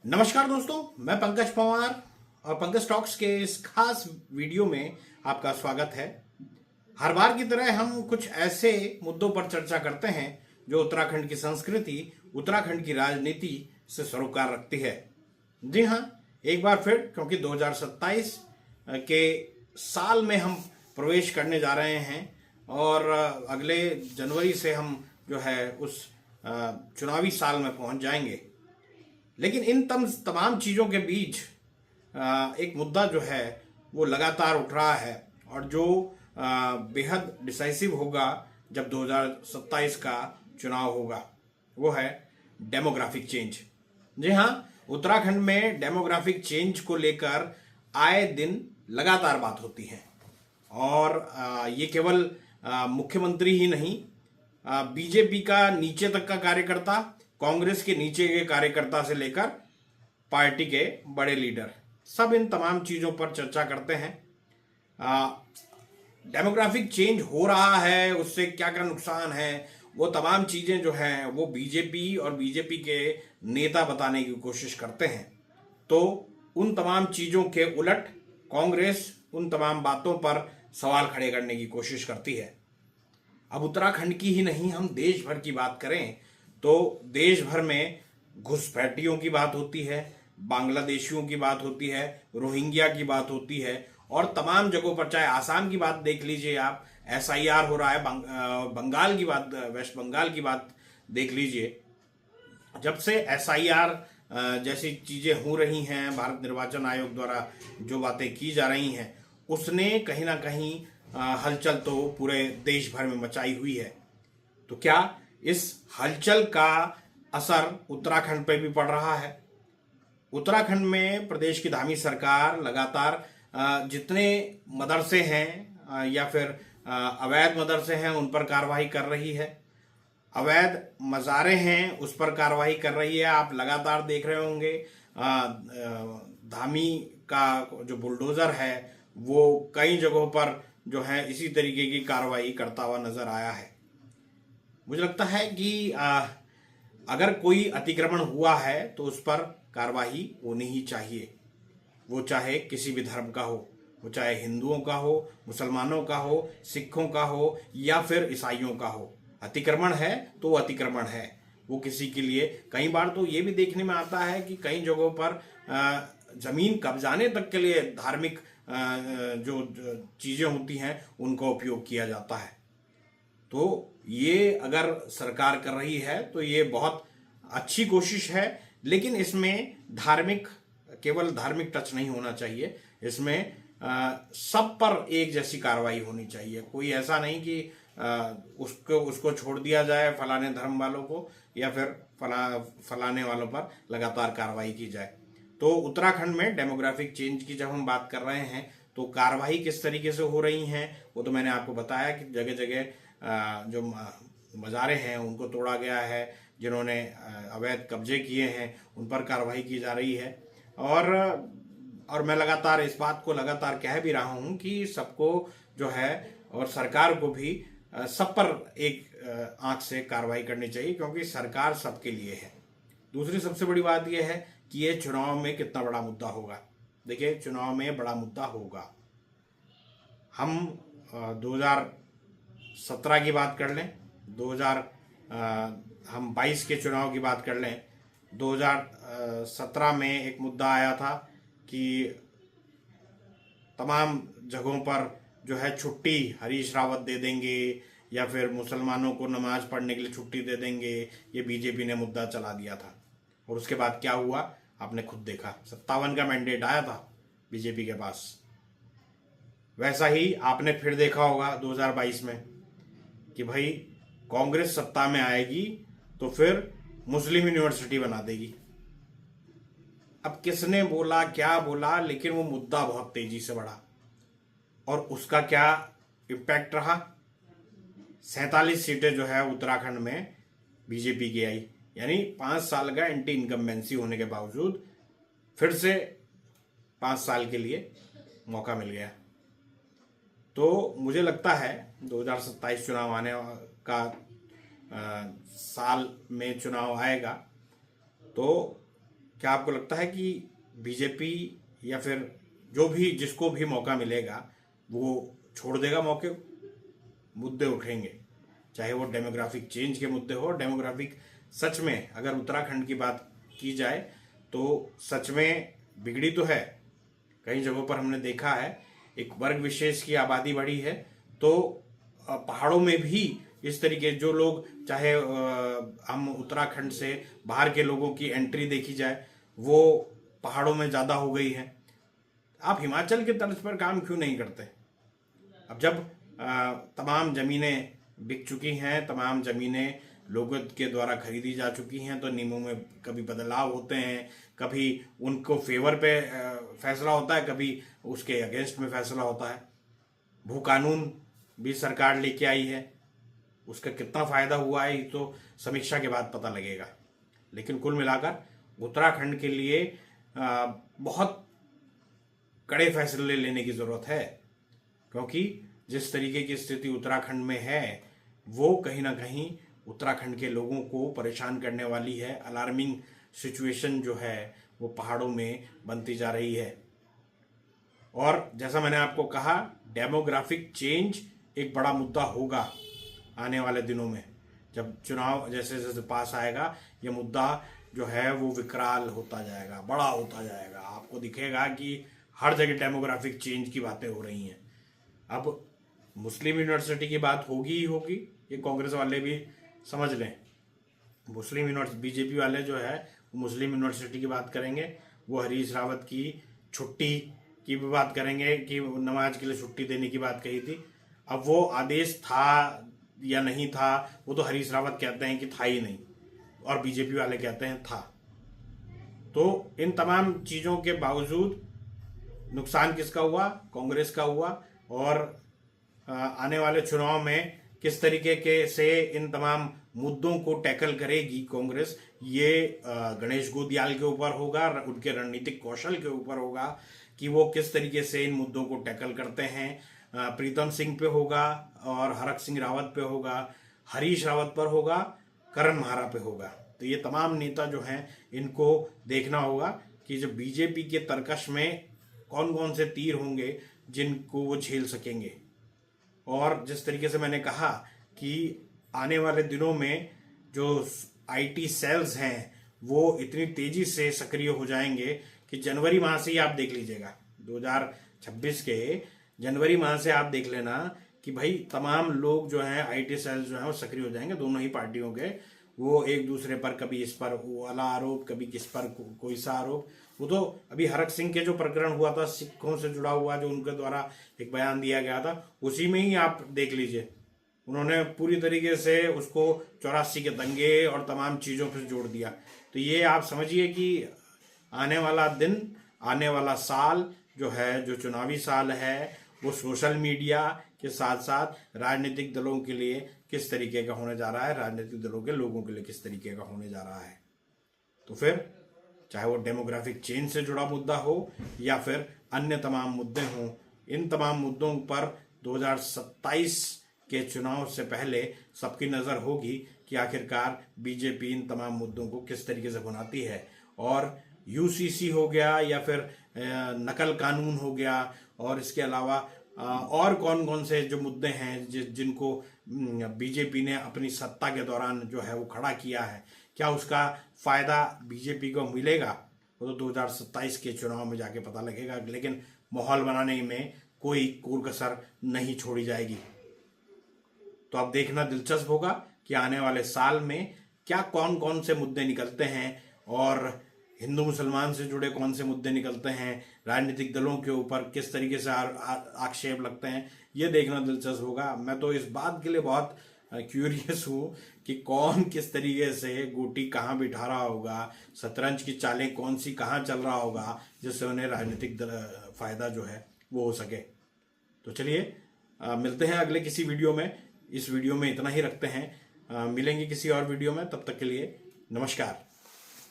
नमस्कार दोस्तों, मैं पंकज पवार और पंकज टॉक्स के इस खास वीडियो में आपका स्वागत है। हर बार की तरह हम कुछ ऐसे मुद्दों पर चर्चा करते हैं जो उत्तराखंड की संस्कृति, उत्तराखंड की राजनीति से सरोकार रखती है। जी हाँ, एक बार फिर क्योंकि 2027 के साल में हम प्रवेश करने जा रहे हैं और अगले जनवरी से हम जो है उस चुनावी साल में पहुंच जाएंगे। लेकिन इन तमाम चीज़ों के बीच एक मुद्दा जो है वो लगातार उठ रहा है और जो बेहद डिसाइसिव होगा जब 2027 का चुनाव होगा, वो है डेमोग्राफिक चेंज। जी हाँ, उत्तराखंड में डेमोग्राफिक चेंज को लेकर आए दिन लगातार बात होती है और ये केवल मुख्यमंत्री ही नहीं, बीजेपी का नीचे तक का कार्यकर्ता, कांग्रेस के नीचे के कार्यकर्ता से लेकर पार्टी के बड़े लीडर, सब इन तमाम चीज़ों पर चर्चा करते हैं। डेमोग्राफिक चेंज हो रहा है, उससे क्या क्या नुकसान है, वो तमाम चीज़ें जो हैं वो बीजेपी और बीजेपी के नेता बताने की कोशिश करते हैं। तो उन तमाम चीज़ों के उलट कांग्रेस उन तमाम बातों पर सवाल खड़े करने की कोशिश करती है। अब उत्तराखंड की ही नहीं, हम देश भर की बात करें तो देश भर में घुसपैठियों की बात होती है, बांग्लादेशियों की बात होती है, रोहिंग्या की बात होती है और तमाम जगहों पर, चाहे आसाम की बात देख लीजिए आप, एसआईआर हो रहा है, बंगाल की बात, वेस्ट बंगाल की बात देख लीजिए। जब से एसआईआर जैसी चीज़ें हो रही हैं, भारत निर्वाचन आयोग द्वारा जो बातें की जा रही हैं, उसने कहीं ना कहीं हलचल तो पूरे देश भर में मचाई हुई है। तो क्या इस हलचल का असर उत्तराखंड पर भी पड़ रहा है? उत्तराखंड में प्रदेश की धामी सरकार लगातार जितने मदरसे हैं या फिर अवैध मदरसे हैं उन पर कार्रवाई कर रही है, अवैध मज़ारे हैं उस पर कार्रवाई कर रही है। आप लगातार देख रहे होंगे धामी का जो बुलडोज़र है वो कई जगहों पर जो है इसी तरीके की कार्रवाई करता हुआ नजर आया है। मुझे लगता है कि अगर कोई अतिक्रमण हुआ है तो उस पर कार्रवाई होनी ही चाहिए, वो चाहे किसी भी धर्म का हो, वो चाहे हिंदुओं का हो, मुसलमानों का हो, सिखों का हो या फिर ईसाइयों का हो। अतिक्रमण है तो वो अतिक्रमण है, वो किसी के लिए। कई बार तो ये भी देखने में आता है कि कई जगहों पर जमीन कब्जाने तक के लिए धार्मिक जो चीज़ें होती हैं उनका उपयोग किया जाता है। तो ये अगर सरकार कर रही है तो ये बहुत अच्छी कोशिश है, लेकिन इसमें केवल धार्मिक टच नहीं होना चाहिए। इसमें सब पर एक जैसी कार्रवाई होनी चाहिए। कोई ऐसा नहीं कि उसको छोड़ दिया जाए फलाने धर्म वालों को या फिर फलाने वालों पर लगातार कार्रवाई की जाए। तो उत्तराखंड में डेमोग्राफिक चेंज की जब हम बात कर रहे हैं तो कार्रवाई किस तरीके से हो रही हैं वो तो मैंने आपको बताया कि जगह जगह जो मज़ारे हैं उनको तोड़ा गया है, जिन्होंने अवैध कब्जे किए हैं उन पर कार्रवाई की जा रही है। और मैं लगातार इस बात को लगातार कह भी रहा हूँ कि सबको जो है और सरकार को भी सब पर एक आंख से कार्रवाई करनी चाहिए, क्योंकि सरकार सबके लिए है। दूसरी सबसे बड़ी बात यह है कि ये चुनाव में कितना बड़ा मुद्दा होगा। देखिए, चुनाव में बड़ा मुद्दा होगा। हम 2017 की बात कर लें, 2000 हम 22 के चुनाव की बात कर लें। 2017 में एक मुद्दा आया था कि तमाम जगहों पर जो है छुट्टी हरीश रावत दे देंगे या फिर मुसलमानों को नमाज पढ़ने के लिए छुट्टी दे देंगे, ये बीजेपी ने मुद्दा चला दिया था। और उसके बाद क्या हुआ आपने खुद देखा, 57 का मैंडेट आया था बीजेपी के पास। वैसा ही आपने फिर देखा होगा 2022 में कि भाई कांग्रेस सत्ता में आएगी तो फिर मुस्लिम यूनिवर्सिटी बना देगी। अब किसने बोला क्या बोला, लेकिन वो मुद्दा बहुत तेजी से बढ़ा और उसका क्या इम्पैक्ट रहा। 47 सीटें जो है उत्तराखंड में बीजेपी की आई, यानी 5 साल का एंटी इनकम्बेंसी होने के बावजूद फिर से 5 साल के लिए मौका मिल गया। तो मुझे लगता है 2027 चुनाव आने का साल में चुनाव आएगा तो क्या आपको लगता है कि बीजेपी या फिर जो भी जिसको भी मौका मिलेगा वो छोड़ देगा मौके को? मुद्दे उठेंगे, चाहे वो डेमोग्राफिक चेंज के मुद्दे हो। डेमोग्राफिक सच में अगर उत्तराखंड की बात की जाए तो सच में बिगड़ी तो है। कई जगहों पर हमने देखा है एक वर्ग विशेष की आबादी बढ़ी है, तो पहाड़ों में भी इस तरीके जो लोग चाहे हम उत्तराखंड से बाहर के लोगों की एंट्री देखी जाए वो पहाड़ों में ज़्यादा हो गई है। आप हिमाचल के तर्ज पर काम क्यों नहीं करते? अब जब तमाम ज़मीनें बिक चुकी हैं, तमाम ज़मीनें लोगों के द्वारा खरीदी जा चुकी हैं, तो नियमों में कभी बदलाव होते हैं, कभी उनको फेवर पे फैसला होता है, कभी उसके अगेंस्ट में फैसला होता है। भू कानून भी सरकार लेके आई है, उसका कितना फ़ायदा हुआ है ये तो समीक्षा के बाद पता लगेगा। लेकिन कुल मिलाकर उत्तराखंड के लिए बहुत कड़े फैसले लेने की ज़रूरत है, क्योंकि जिस तरीके की स्थिति उत्तराखंड में है वो कहीं ना कहीं उत्तराखंड के लोगों को परेशान करने वाली है। अलार्मिंग सिचुएशन जो है वो पहाड़ों में बनती जा रही है। और जैसा मैंने आपको कहा, डेमोग्राफिक चेंज एक बड़ा मुद्दा होगा आने वाले दिनों में। जब चुनाव जैसे जैसे पास आएगा ये मुद्दा जो है वो विकराल होता जाएगा, बड़ा होता जाएगा। आपको दिखेगा कि हर जगह डेमोग्राफिक चेंज की बातें हो रही हैं। अब मुस्लिम यूनिवर्सिटी की बात होगी ही होगी, ये कांग्रेस वाले भी समझ लें। मुस्लिम यूनिवर्सिटी बीजेपी वाले जो है वो मुस्लिम यूनिवर्सिटी की बात करेंगे, वो हरीश रावत की छुट्टी की भी बात करेंगे कि नमाज के लिए छुट्टी देने की बात कही थी। अब वो आदेश था या नहीं था वो तो हरीश रावत कहते हैं कि था ही नहीं, और बीजेपी वाले कहते हैं था। तो इन तमाम चीज़ों के बावजूद नुकसान किसका हुआ? कांग्रेस का हुआ। और आने वाले चुनाव में किस तरीके के से इन तमाम मुद्दों को टैकल करेगी कांग्रेस, ये गणेश गोदियाल के ऊपर होगा, उनके रणनीतिक कौशल के ऊपर होगा कि वो किस तरीके से इन मुद्दों को टैकल करते हैं। प्रीतम सिंह पे होगा और हरक सिंह रावत पे होगा, हरीश रावत पर होगा, करण महारा पे होगा। तो ये तमाम नेता जो हैं इनको देखना होगा कि जो बीजेपी के तरकश में कौन कौन से तीर होंगे जिनको वो झेल सकेंगे। और जिस तरीके से मैंने कहा कि आने वाले दिनों में जो आईटी सेल्स हैं वो इतनी तेजी से सक्रिय हो जाएंगे कि जनवरी माह से ही आप देख लीजिएगा, 2026 के जनवरी माह से आप देख लेना कि भाई तमाम लोग जो हैं आईटी सेल्स जो हैं वो सक्रिय हो जाएंगे, दोनों ही पार्टियों के। वो एक दूसरे पर कभी इस पर वो वाला आरोप, कभी किस पर कोई सा आरोप। वो तो अभी हरक सिंह के जो प्रकरण हुआ था सिखों से जुड़ा हुआ, जो उनके द्वारा एक बयान दिया गया था, उसी में ही आप देख लीजिए उन्होंने पूरी तरीके से उसको 84 के दंगे और तमाम चीज़ों पर जोड़ दिया। तो ये आप समझिए कि आने वाला दिन, आने वाला साल जो है, जो चुनावी साल है, वो सोशल मीडिया के साथ साथ राजनीतिक दलों के लिए किस तरीके का होने जा रहा है, राजनीतिक दलों के लोगों के लिए किस तरीके का होने जा रहा है। तो फिर चाहे वो डेमोग्राफिक चेंज से जुड़ा मुद्दा हो या फिर अन्य तमाम मुद्दे हों, इन तमाम मुद्दों पर 2027 के चुनाव से पहले सबकी नज़र होगी कि आखिरकार बीजेपी इन तमाम मुद्दों को किस तरीके से बनाती है। और यूसीसी हो गया या फिर नकल कानून हो गया, और इसके अलावा और कौन कौन से जो मुद्दे हैं जिनको बीजेपी ने अपनी सत्ता के दौरान जो है वो खड़ा किया है, क्या उसका फायदा बीजेपी को मिलेगा, वो तो 2027 के चुनाव में जाके पता लगेगा। लेकिन माहौल बनाने में कोई कोर कसर नहीं छोड़ी जाएगी। तो अब देखना दिलचस्प होगा कि आने वाले साल में क्या कौन कौन से मुद्दे निकलते हैं और हिंदू मुसलमान से जुड़े कौन से मुद्दे निकलते हैं, राजनीतिक दलों के ऊपर किस तरीके से आक्षेप लगते हैं, ये देखना दिलचस्प होगा। मैं तो इस बात के लिए बहुत क्यूरियस हूँ कि कौन किस तरीके से गोटी कहाँ बिठा रहा होगा, शतरंज की चालें कौन सी कहाँ चल रहा होगा, जिससे उन्हें राजनीतिक फायदा जो है वो हो सके। तो चलिए मिलते हैं अगले किसी वीडियो में। इस वीडियो में इतना ही रखते हैं, मिलेंगे किसी और वीडियो में। तब तक के लिए नमस्कार।